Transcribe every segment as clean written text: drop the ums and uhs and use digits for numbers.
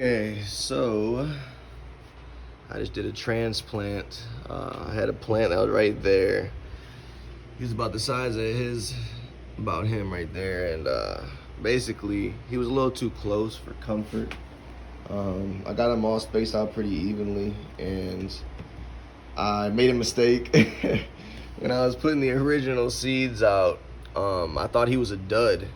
Okay, so I just did a transplant. I had a plant out right there. He was about the size of about him right there, and basically he was a little too close for comfort. I got them all spaced out pretty evenly, and I made a mistake. When I was putting the original seeds out, I thought he was a dud,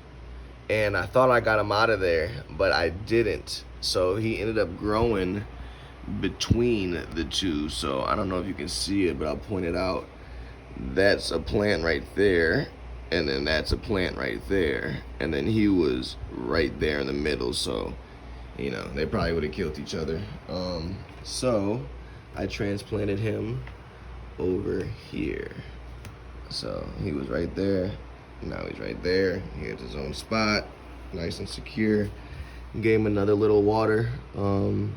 and I thought I got him out of there, but I didn't. So he ended up growing between the two. So I don't know if you can see it, but I'll point it out. That's a plant right there, and then that's a plant right there, and then he was right there in the middle. So, you know, they probably would have killed each other. So I transplanted him over here. So he was right there, now he's right there. He has his own spot, nice and secure. Gave him another little water, and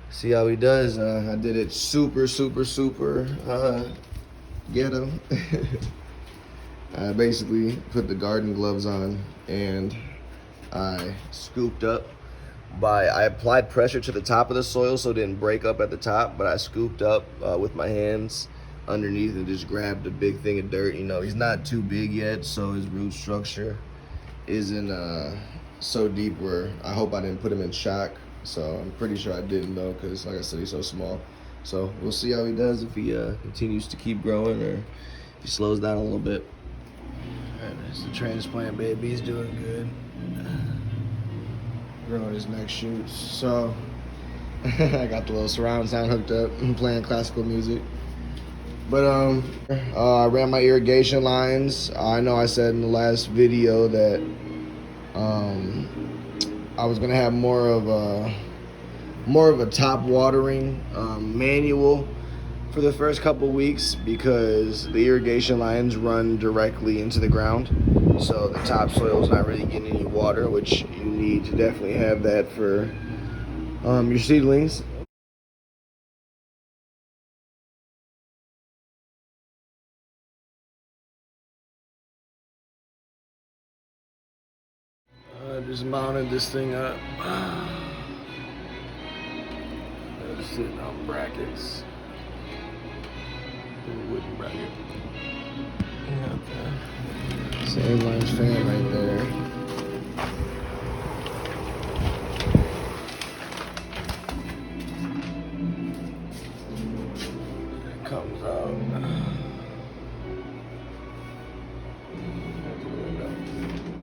see how he does. I did it super ghetto. I basically put the garden gloves on, and I scooped up I applied pressure to the top of the soil so it didn't break up at the top, but I scooped up with my hands underneath and just grabbed a big thing of dirt. You know, he's not too big yet, so his root structure isn't so deep where I hope I didn't put him in shock. So I'm pretty sure I didn't though, because like I said, he's so small. So we'll see how he does, if he continues to keep growing or if he slows down a little bit. All right, there's the transplant baby. He's doing good. Growing his next shoots. So I got the little surround sound hooked up and playing classical music. But I ran my irrigation lines. I know I said in the last video that I was gonna have more of a top watering manual for the first couple weeks, because the irrigation lines run directly into the ground, so the topsoil is not really getting any water, which you need to definitely have that for your seedlings. I just mounted this thing up. It's sitting on brackets. A wooden bracket. Same lines fan right there.